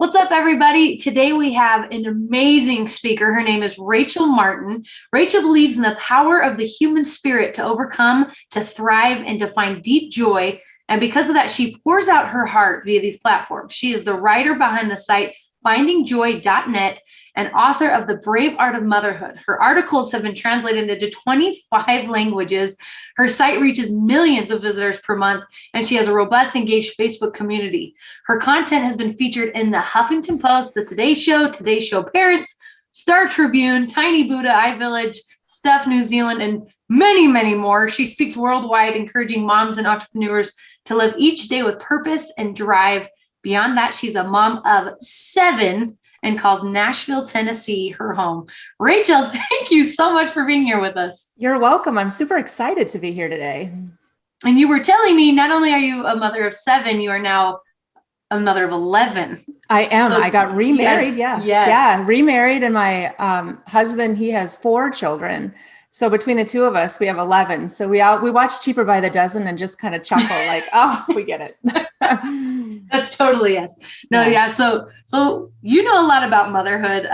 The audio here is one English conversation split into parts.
What's up, everybody? Today we have an amazing speaker. Her name is Rachel Martin. Rachel believes in the power of the human spirit to overcome, to thrive, and to find deep joy. And because of that, she pours out her heart via these platforms. She is the writer behind the site findingjoy.net and author of The Brave Art of Motherhood. Her articles have been translated into 25 languages. Her site reaches millions of visitors per month, and she has a robust, engaged Facebook community. Her content has been featured in the Huffington Post, The Today Show Parents, Star Tribune, Tiny Buddha, iVillage, Stuff New Zealand, and many, many more. She speaks worldwide, encouraging moms and entrepreneurs to live each day with purpose and drive. Beyond that, she's a mom of 7 and calls Nashville, Tennessee her home. Rachel, thank you so much for being here with us. You're welcome. I'm super excited to be here today. And you were telling me not only are you a mother of 7, you are now a mother of 11. I am. So I got remarried. Yeah, remarried. And my husband, he has 4 children. So between the two of us, we have 11. So we watch Cheaper by the Dozen and just kind of chuckle like, oh, we get it. That's totally yes. No, yeah. So you know a lot about motherhood.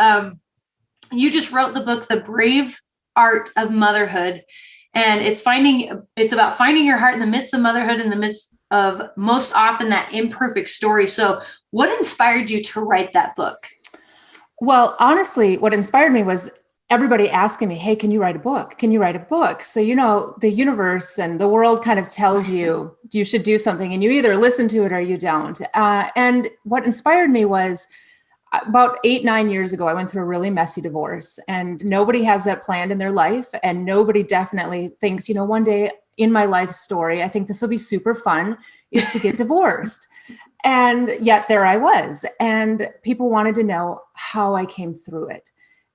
You just wrote the book, The Brave Art of Motherhood. And it's about finding your heart in the midst of motherhood, in the midst of most often that imperfect story. So what inspired you to write that book? Well, honestly, what inspired me was everybody asking me, hey, can you write a book? Can you write a book? So, the universe and the world kind of tells you you should do something and you either listen to it or you don't. And what inspired me was about 8-9 years ago, I went through a really messy divorce, and nobody has that planned in their life. And nobody definitely thinks, one day in my life story, I think this will be super fun, is to get divorced. And yet there I was. And people wanted to know how I came through it.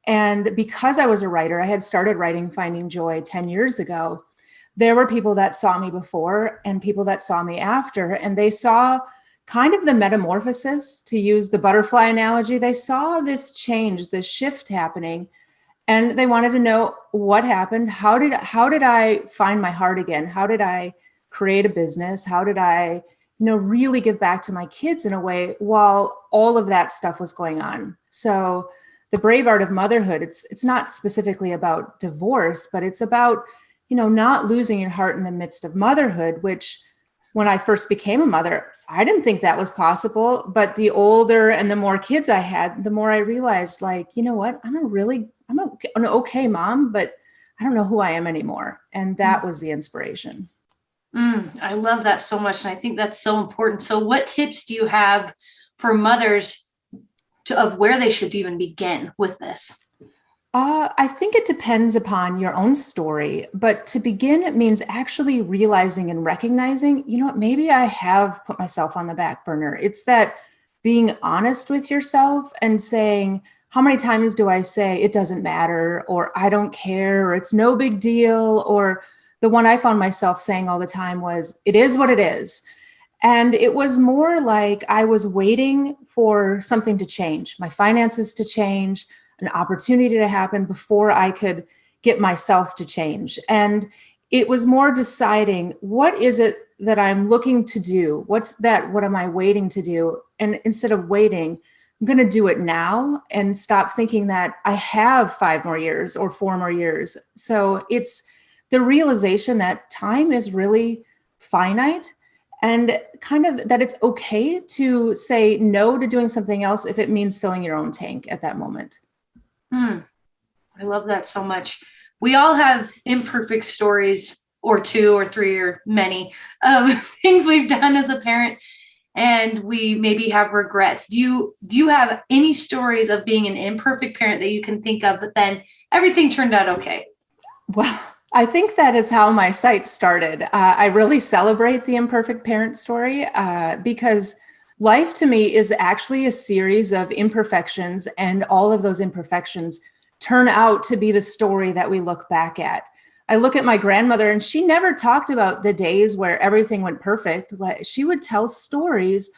And because I was a writer, I had started writing Finding Joy 10 years ago. There were people that saw me before and people that saw me after, and they saw kind of the metamorphosis, to use the butterfly analogy. They saw this change, this shift happening, and they wanted to know what happened. How did I find my heart again? How did I create a business? How did I, really give back to my kids in a way while all of that stuff was going on? So The Brave Art of Motherhood, it's not specifically about divorce, but it's about, not losing your heart in the midst of motherhood, which when I first became a mother, I didn't think that was possible. But the older and the more kids I had, the more I realized, like, you know what, I'm an okay mom, but I don't know who I am anymore. And that was the inspiration. I love that so much. And I think that's so important. So what tips do you have for mothers of where they should even begin with this? I think it depends upon your own story, but to begin, it means actually realizing and recognizing, maybe I have put myself on the back burner. It's that being honest with yourself and saying, how many times do I say it doesn't matter, or I don't care, or it's no big deal? Or the one I found myself saying all the time was, it is what it is. And it was more like I was waiting for something to change, my finances to change, an opportunity to happen before I could get myself to change. And it was more deciding, what is it that I'm looking to do? What am I waiting to do? And instead of waiting, I'm going to do it now and stop thinking that I have 5 more years or 4 more years. So it's the realization that time is really finite, and kind of that it's okay to say no to doing something else if it means filling your own tank at that moment. I love that so much. We all have imperfect stories, or 2 or 3 or many things we've done as a parent, and we maybe have regrets. Do you have any stories of being an imperfect parent that you can think of, but then everything turned out okay? Well, I think that is how my site started. I really celebrate the imperfect parent story because life to me is actually a series of imperfections, and all of those imperfections turn out to be the story that we look back at. I look at my grandmother, and she never talked about the days where everything went perfect. She would tell stories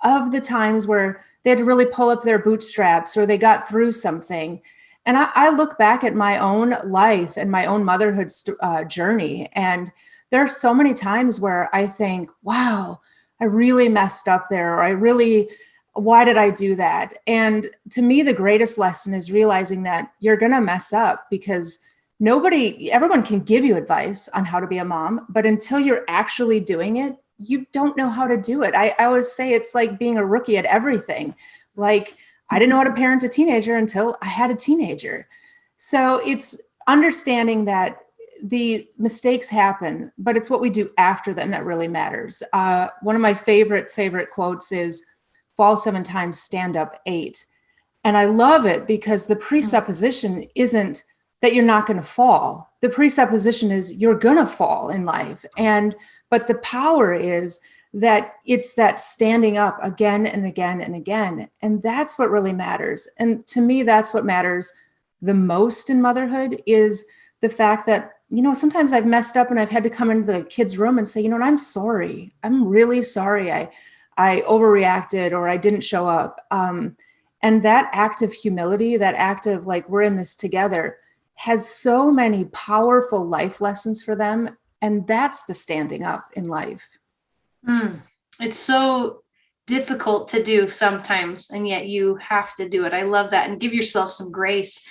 of the times where they had to really pull up their bootstraps or they got through something. And I look back at my own life and my own motherhood journey, and there are so many times where I think, wow, I really messed up there, or I really why did I do that? And to me, the greatest lesson is realizing that you're going to mess up, because everyone can give you advice on how to be a mom, but until you're actually doing it, you don't know how to do it. I always say it's like being a rookie at everything. Like, I didn't know how to parent a teenager until I had a teenager. So it's understanding that the mistakes happen, but it's what we do after them that really matters. One of my favorite quotes is, fall 7 times, stand up 8. And I love it because the presupposition isn't that you're not going to fall. The presupposition is you're going to fall in life. But the power is that it's that standing up again and again and again. And that's what really matters. And to me, that's what matters the most in motherhood, is the fact that, sometimes I've messed up and I've had to come into the kids' room and say, I'm sorry. I'm really sorry. I overreacted, or I didn't show up. And that act of humility, that act of like, we're in this together, has so many powerful life lessons for them. And that's the standing up in life. It's so difficult to do sometimes, and yet you have to do it. I love that. And give yourself some grace.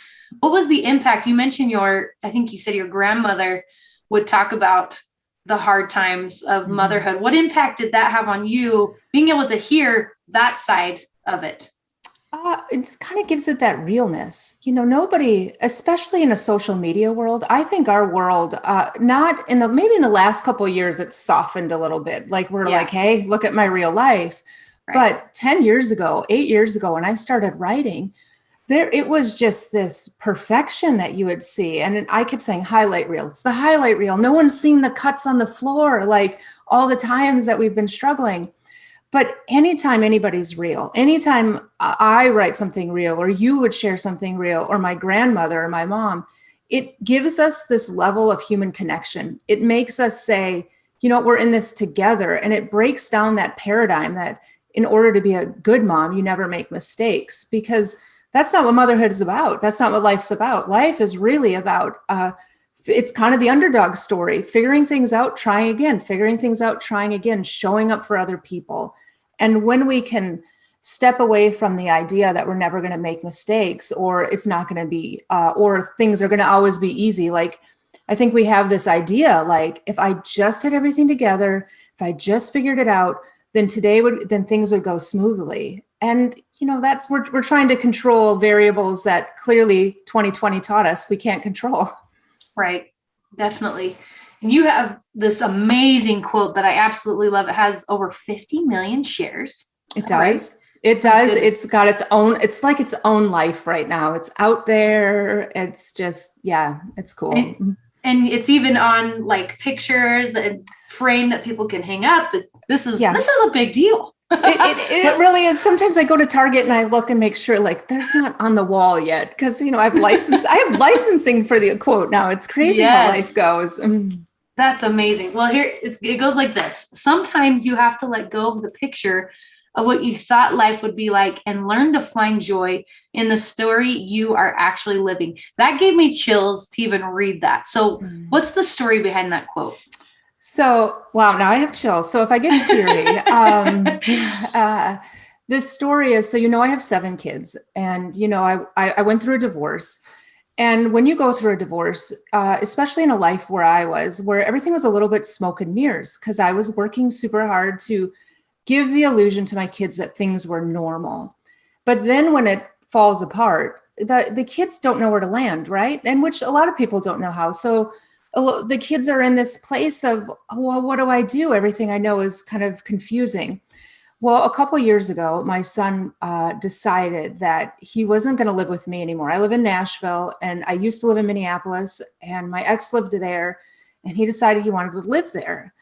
What was the impact? You mentioned I think you said your grandmother would talk about the hard times of motherhood. What impact did that have on you, being able to hear that side of it? It kind of gives it that realness. Nobody, especially in a social media world, I think our world, maybe in the last couple of years, it's softened a little bit. Like, we're like, hey, look at my real life. Right. But 10 years ago, 8 years ago, when I started writing, it was just this perfection that you would see. And I kept saying highlight reel. It's the highlight reel. No one's seen the cuts on the floor, like all the times that we've been struggling. But anytime anybody's real, anytime I write something real, or you would share something real, or my grandmother or my mom, it gives us this level of human connection. It makes us say, we're in this together. And it breaks down that paradigm that in order to be a good mom, you never make mistakes, because that's not what motherhood is about. That's not what life's about. Life is really about, it's kind of the underdog story, figuring things out, trying again, figuring things out, trying again, showing up for other people. And when we can step away from the idea that we're never going to make mistakes, or it's not going to be, or things are going to always be easy. Like, I think we have this idea, like, if I just had everything together, if I just figured it out, then things would go smoothly. And, we're trying to control variables that clearly 2020 taught us we can't control. Right. Definitely. And you have this amazing quote that I absolutely love. It has over 50 million shares. It does. Right? It does. It's got its own, it's like its own life right now. It's out there. It's just, it's cool. And it's even on like pictures, the frame that people can hang up. This is a big deal. It really is. Sometimes I go to Target and I look and make sure, like, there's not on the wall yet, because I have licensing for the quote now. It's crazy how life goes. That's amazing. Well, here it goes like this. Sometimes you have to let go of the picture of what you thought life would be like and learn to find joy in the story you are actually living. That gave me chills to even read that. So what's the story behind that quote? So, wow, now I have chills. So if I get teary, this story is, I have 7 kids, and, I went through a divorce. And when you go through a divorce, especially in a life where everything was a little bit smoke and mirrors, because I was working super hard to give the illusion to my kids that things were normal. But then when it falls apart, the kids don't know where to land, right? And which a lot of people don't know how. So the kids are in this place of, well, what do I do? Everything I know is kind of confusing. Well, a couple of years ago, my son decided that he wasn't going to live with me anymore. I live in Nashville, and I used to live in Minneapolis, and my ex lived there, and he decided he wanted to live there.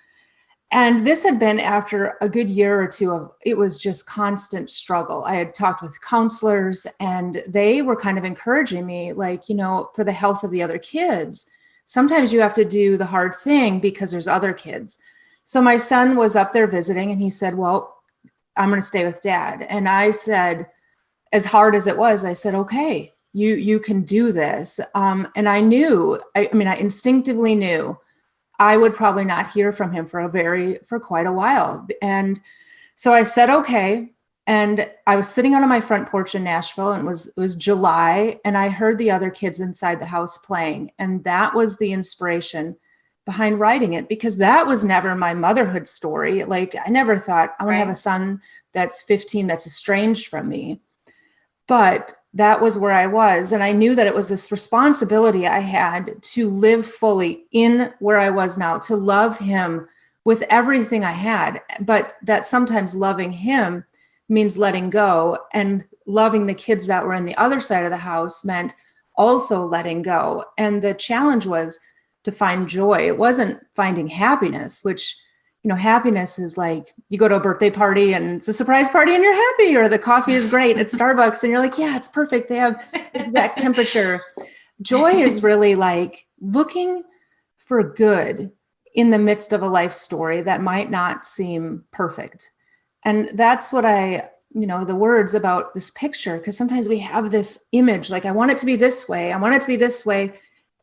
And this had been after a good year or two of, it was just constant struggle. I had talked with counselors, and they were kind of encouraging me, like, for the health of the other kids, sometimes you have to do the hard thing because there's other kids. So my son was up there visiting, and he said, well, I'm going to stay with Dad. And I said, as hard as it was, I said, okay, you can do this. And I knew, I instinctively knew I would probably not hear from him for quite a while. And so I said, okay. And I was sitting out on my front porch in Nashville, and it was July, and I heard the other kids inside the house playing. And that was the inspiration behind writing it, because that was never my motherhood story. Like, I never thought I want to have a son that's 15 that's estranged from me. But that was where I was. And I knew that it was this responsibility I had to live fully in where I was now, to love him with everything I had. But that sometimes loving him means letting go, and loving the kids that were in the other side of the house meant also letting go. And the challenge was to find joy. It wasn't finding happiness, which, happiness is like you go to a birthday party and it's a surprise party and you're happy, or the coffee is great at Starbucks and you're like, yeah, it's perfect. They have the exact temperature. Joy is really like looking for good in the midst of a life story that might not seem perfect. And that's what the words about this picture, because sometimes we have this image, like, I want it to be this way. I want it to be this way.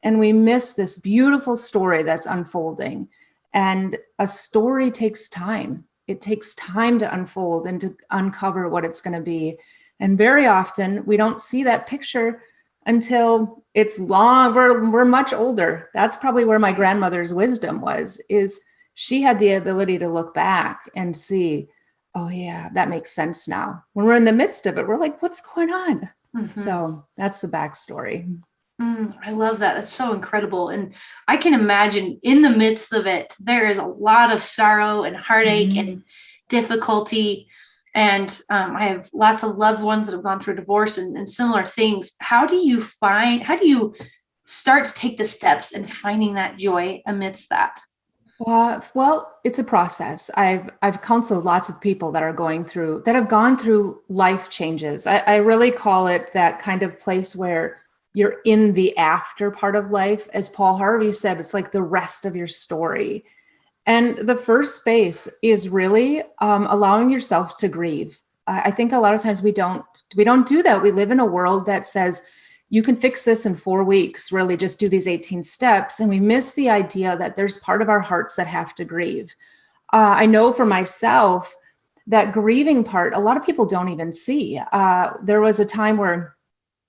And we miss this beautiful story that's unfolding. And a story takes time. It takes time to unfold and to uncover what it's going to be. And very often we don't see that picture until it's long. We're much older. That's probably where my grandmother's wisdom was, is she had the ability to look back and see, oh yeah, that makes sense now. When we're in the midst of it, we're like, what's going on? Mm-hmm. So that's the backstory. I love that. That's so incredible. And I can imagine in the midst of it, there is a lot of sorrow and heartache and difficulty. And I have lots of loved ones that have gone through divorce and similar things. How do you start to take the steps in finding that joy amidst that? Well, it's a process. I've counseled lots of people that have gone through life changes. I really call it that kind of place where you're in the after part of life. As Paul Harvey said, it's like the rest of your story. And the first space is really allowing yourself to grieve. I think a lot of times we don't do that. We live in a world that says, you can fix this in 4 weeks, really just do these 18 steps. And we miss the idea that there's part of our hearts that have to grieve. I know for myself, that grieving part, a lot of people don't even see. There was a time where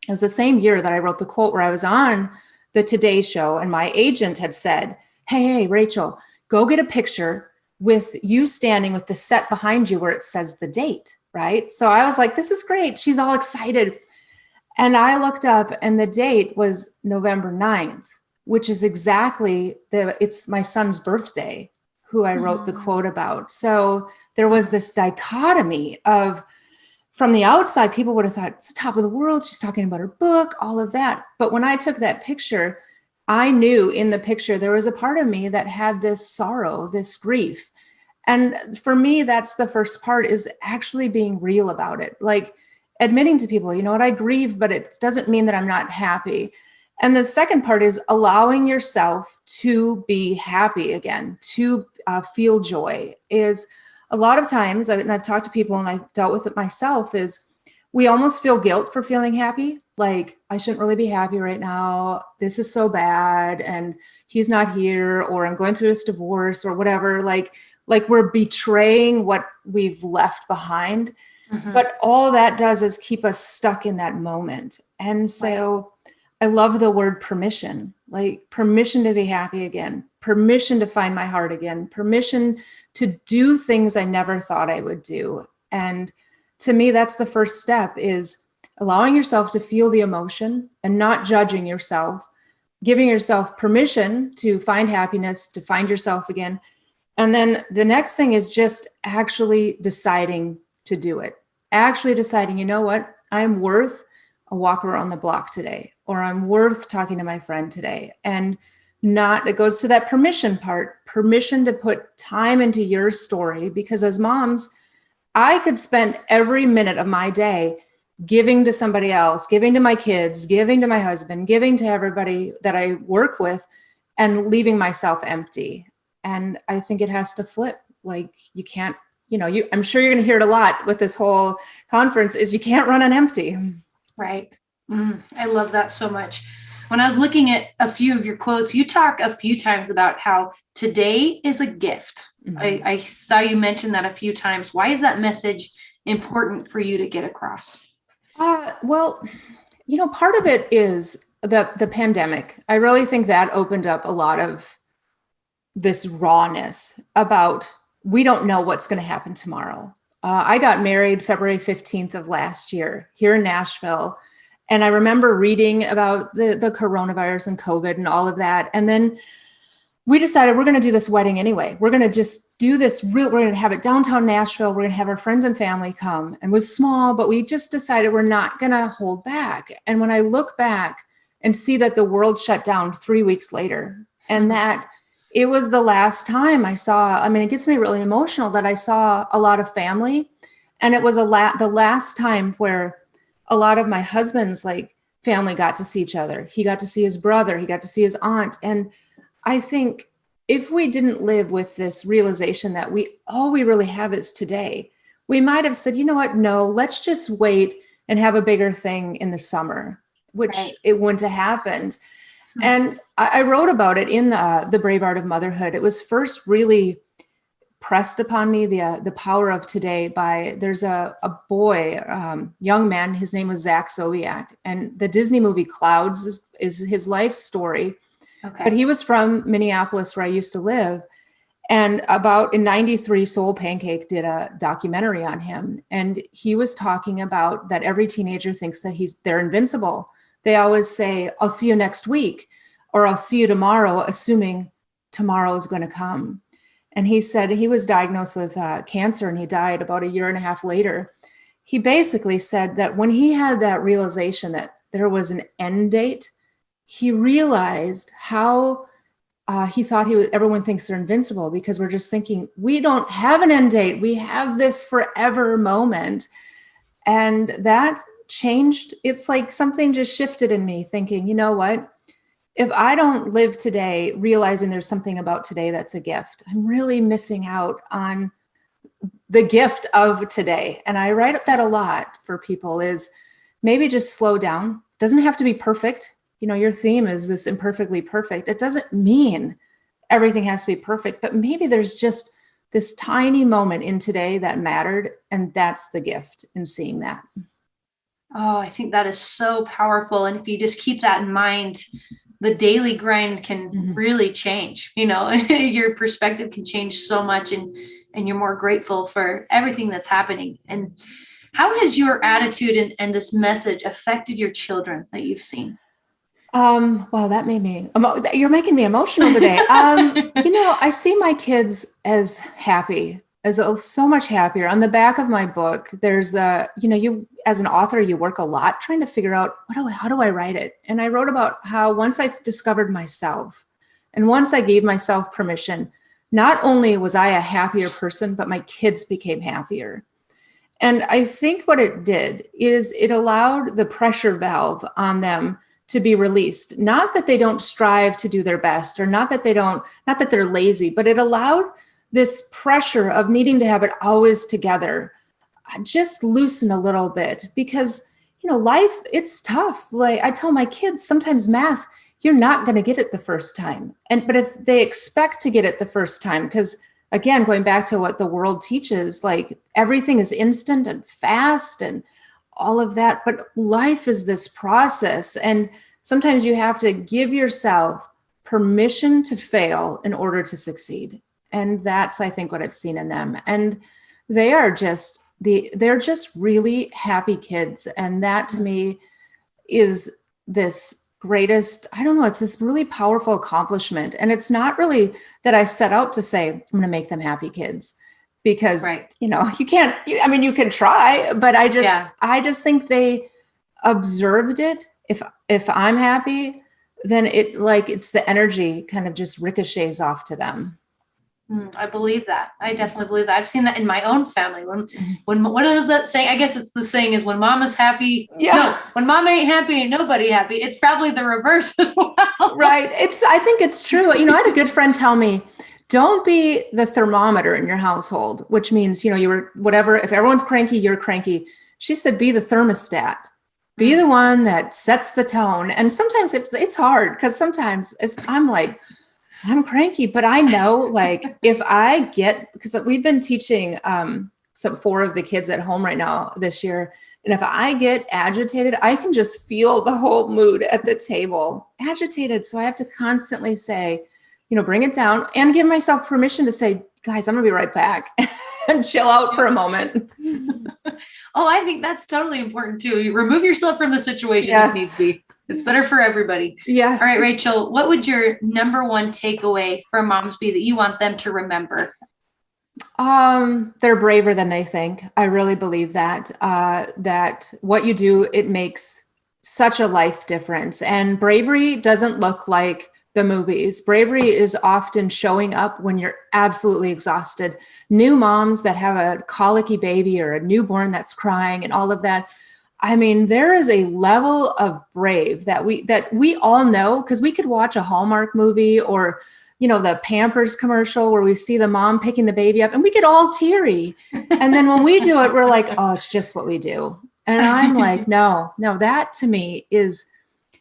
it was the same year that I wrote the quote where I was on the Today Show, and my agent had said, hey, Rachel, go get a picture with you standing with the set behind you where it says the date, right? So I was like, this is great. She's all excited. And I looked up and the date was November 9th, which is exactly it's my son's birthday, who I wrote the quote about. So there was this dichotomy of, from the outside, people would have thought it's the top of the world. She's talking about her book, all of that. But when I took that picture, I knew in the picture, there was a part of me that had this sorrow, this grief. And for me, that's the first part, is actually being real about it. Like admitting to people, you know what, I grieve, but it doesn't mean that I'm not happy. And the second part is allowing yourself to be happy again, to feel joy. Is a lot of times, and I've talked to people and I've dealt with it myself, is we almost feel guilt for feeling happy. Like, I shouldn't really be happy right now. This is so bad. And he's not here, or I'm going through this divorce or whatever. Like we're betraying what we've left behind. Mm-hmm. But all that does is keep us stuck in that moment. And so I love the word permission, like permission to be happy again, permission to find my heart again, permission to do things I never thought I would do. And to me, that's the first step, is allowing yourself to feel the emotion and not judging yourself, giving yourself permission to find happiness, to find yourself again. And then the next thing is just actually deciding to do it. Actually deciding, you know what, I'm worth a walk around the block today, or I'm worth talking to my friend today. And it goes to that permission part, permission to put time into your story. Because as moms, I could spend every minute of my day giving to somebody else, giving to my kids, giving to my husband, giving to everybody that I work with, and leaving myself empty. And I think it has to flip. Like, you can't, I'm sure you're going to hear it a lot with this whole conference, is you can't run on empty. Right. I love that so much. When I was looking at a few of your quotes, you talk a few times about how today is a gift. Mm-hmm. I saw you mention that a few times. Why is that message important for you to get across? Well, part of it is the pandemic. I really think that opened up a lot of this rawness about, we don't know what's going to happen tomorrow. I got married February 15th of last year here in Nashville. And I remember reading about the coronavirus and COVID and all of that. And then we decided we're going to do this wedding anyway. We're going to just do this we're going to have it downtown Nashville. We're going to have our friends and family come. And it was small, but we just decided we're not going to hold back. And when I look back and see that the world shut down 3 weeks later, and that it was the last time I saw, it gets me really emotional that I saw a lot of family. And it was the last time where a lot of my husband's family got to see each other. He got to see his brother. He got to see his aunt. And I think if we didn't live with this realization that all we really have is today, we might have said, you know what? No, let's just wait and have a bigger thing in the summer, which it wouldn't have happened. And I wrote about it in the Brave Art of Motherhood. It was first really pressed upon me, the power of today there's a boy, young man, his name was Zach Sowiak, and the Disney movie Clouds is his life story. Okay. But he was from Minneapolis, where I used to live. And in 93, Soul Pancake did a documentary on him. And he was talking about that every teenager thinks that they're invincible. They always say, I'll see you next week, or I'll see you tomorrow, assuming tomorrow is going to come. And he said he was diagnosed with cancer, and he died about 1.5 years later. He basically said that when he had that realization that there was an end date, he realized how he thought everyone thinks they're invincible, because we're just thinking, we don't have an end date. We have this forever moment. And that changed. It's like something just shifted in me, thinking, you know what? If I don't live today realizing there's something about today that's a gift, I'm really missing out on the gift of today. And I write that a lot for people, is maybe just slow down. It doesn't have to be perfect. Your theme is this imperfectly perfect. It doesn't mean everything has to be perfect, but maybe there's just this tiny moment in today that mattered. And that's the gift in seeing that. Oh, I think that is so powerful. And if you just keep that in mind, the daily grind can really change. Your perspective can change so much, and you're more grateful for everything that's happening. And how has your attitude and this message affected your children that you've seen? Well, that made me, you're making me emotional today. I see my kids as happy, so much happier. On the back of my book, there's you as an author, you work a lot trying to figure out how do I write it? And I wrote about how once I discovered myself, and once I gave myself permission, not only was I a happier person, but my kids became happier. And I think what it did is it allowed the pressure valve on them to be released. Not that they don't strive to do their best, or not that they're lazy, but it allowed this pressure of needing to have it always together just loosen a little bit, because, life, it's tough. Like I tell my kids, sometimes math, you're not going to get it the first time. But if they expect to get it the first time, because again, going back to what the world teaches, everything is instant and fast and all of that, but life is this process. And sometimes you have to give yourself permission to fail in order to succeed. And that's, I think, what I've seen in them. And they're just really happy kids. And that to me is this greatest, it's this really powerful accomplishment. And it's not really that I set out to say, I'm going to make them happy kids. Because, you can't, you can try, but I just think they observed it. If I'm happy, then it's the energy kind of just ricochets off to them. I believe that. I definitely believe that. I've seen that in my own family. When what is that saying? I guess it's the saying is when mama's happy. Yeah. No, when mom ain't happy, ain't nobody happy. It's probably the reverse as well. Right. I think it's true. I had a good friend tell me, don't be the thermometer in your household, which means, you were whatever. If everyone's cranky, you're cranky. She said, be the thermostat, be the one that sets the tone. And sometimes it's hard, because sometimes I'm cranky, but I know if I because we've been teaching 4 of the kids at home right now this year. And if I get agitated, I can just feel the whole mood at the table agitated. So I have to constantly say, bring it down and give myself permission to say, guys, I'm gonna be right back and chill out for a moment. Oh, I think that's totally important too. You remove yourself from the situation if needs be. It's better for everybody. Yes. All right, Rachel, what would your number one takeaway from moms be that you want them to remember? They're braver than they think. I really believe that, that what you do, it makes such a life difference. And bravery doesn't look like the movies. Bravery is often showing up when you're absolutely exhausted. New moms that have a colicky baby or a newborn that's crying and all of that. I mean, there is a level of brave that we all know, because we could watch a Hallmark movie or the Pampers commercial where we see the mom picking the baby up and we get all teary. And then when we do it, we're like, oh, it's just what we do. And I'm like, no, that to me is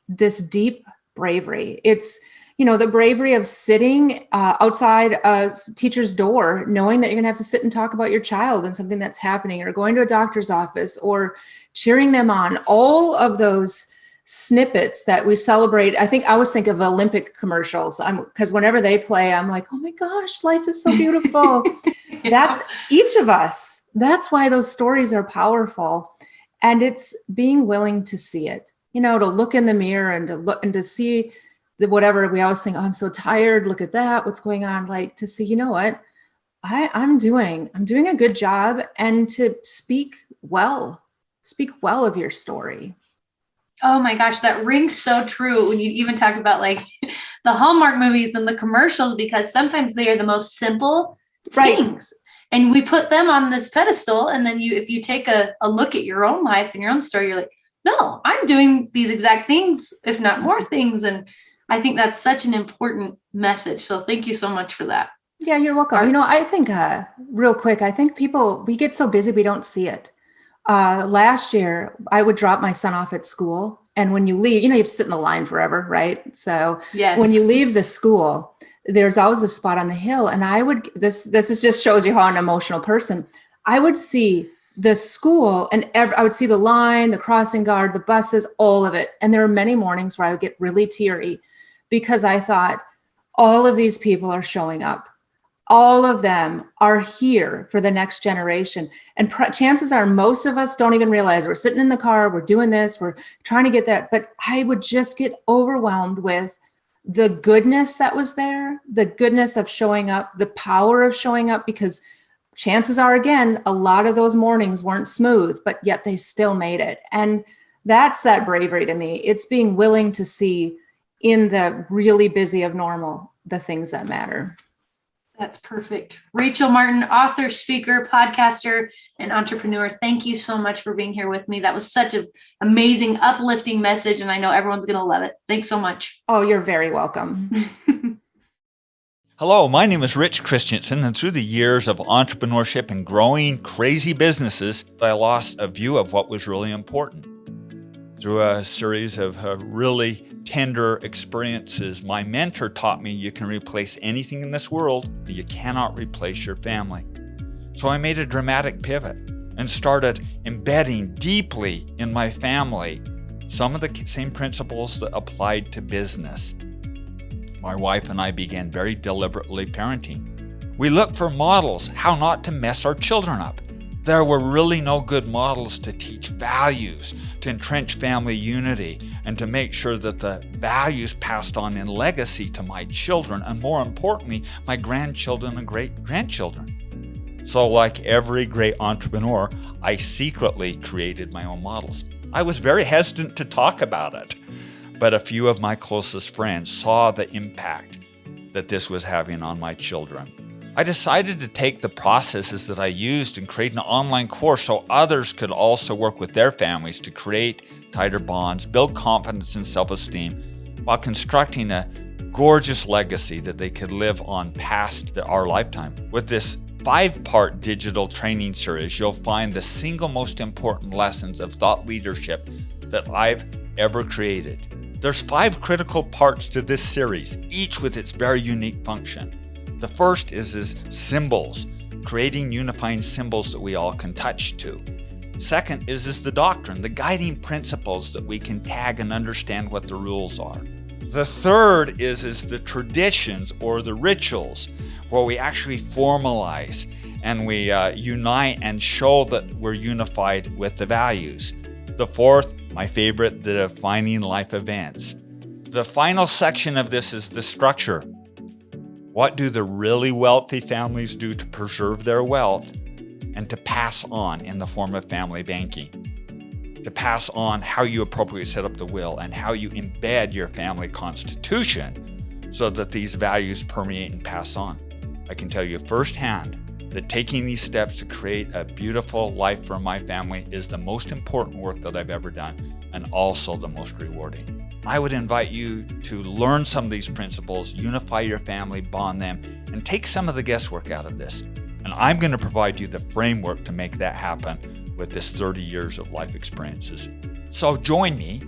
this deep bravery. It's, the bravery of sitting outside a teacher's door, knowing that you're going to have to sit and talk about your child and something that's happening, or going to a doctor's office, or cheering them on. All of those snippets that we celebrate. I always think of Olympic commercials, because whenever they play, I'm like, oh my gosh, life is so beautiful. Yeah. That's each of us. That's why those stories are powerful. And it's being willing to see it, to look in the mirror and to look and to see whatever we always think, oh, I'm so tired. Look at that. What's going on? Like, to see, I'm doing a good job, and to speak well of your story. Oh my gosh, that rings so true when you even talk about like the Hallmark movies and the commercials, because sometimes they are the most simple things. And we put them on this pedestal. And then if you take a look at your own life and your own story, you're like, no, I'm doing these exact things, if not more things. And I think that's such an important message. So thank you so much for that. Yeah, you're welcome. I think real quick, I think we get so busy, we don't see it. Last year, I would drop my son off at school. And when you leave, you have to sit in the line forever, right? So yes. When you leave the school, there's always a spot on the hill. And this just shows you how I'm an emotional person. I would see the school and I would see the line, the crossing guard, the buses, all of it. And there were many mornings where I would get really teary, because I thought, all of these people are showing up. All of them are here for the next generation. And chances are most of us don't even realize we're sitting in the car, we're doing this, we're trying to get that. But I would just get overwhelmed with the goodness that was there, the goodness of showing up, the power of showing up, because chances are, again, a lot of those mornings weren't smooth, but yet they still made it. And that's that bravery to me. It's being willing to see in the really busy of normal, the things that matter. That's perfect. Rachel Martin, author, speaker, podcaster, and entrepreneur. Thank you so much for being here with me. That was such an amazing, uplifting message, and I know everyone's going to love it. Thanks so much. Oh, you're very welcome. Hello, my name is Rich Christensen, and through the years of entrepreneurship and growing crazy businesses, I lost a view of what was really important. Through a series of really tender experiences, my mentor taught me you can replace anything in this world, but you cannot replace your family. So I made a dramatic pivot and started embedding deeply in my family some of the same principles that applied to business. My wife and I began very deliberately parenting. We looked for models, how not to mess our children up. There were really no good models to teach values, to entrench family unity, and to make sure that the values passed on in legacy to my children, and more importantly, my grandchildren and great-grandchildren. So like every great entrepreneur, I secretly created my own models. I was very hesitant to talk about it, but a few of my closest friends saw the impact that this was having on my children. I decided to take the processes that I used and create an online course so others could also work with their families to create tighter bonds, build confidence and self-esteem, while constructing a gorgeous legacy that they could live on past our lifetime. With this 5-part digital training series, you'll find the single most important lessons of thought leadership that I've ever created. There's 5 critical parts to this series, each with its very unique function. The first is symbols, creating unifying symbols that we all can touch to. Second is the doctrine, the guiding principles that we can tag and understand what the rules are. The third is the traditions or the rituals where we actually formalize and we unite and show that we're unified with the values. The fourth, my favorite, the defining life events. The final section of this is the structure. What do the really wealthy families do to preserve their wealth and to pass on in the form of family banking? To pass on how you appropriately set up the will and how you embed your family constitution so that these values permeate and pass on. I can tell you firsthand that taking these steps to create a beautiful life for my family is the most important work that I've ever done and also the most rewarding. I would invite you to learn some of these principles, unify your family, bond them, and take some of the guesswork out of this. And I'm going to provide you the framework to make that happen with this 30 years of life experiences. So join me,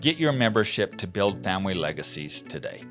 get your membership to build family legacies today.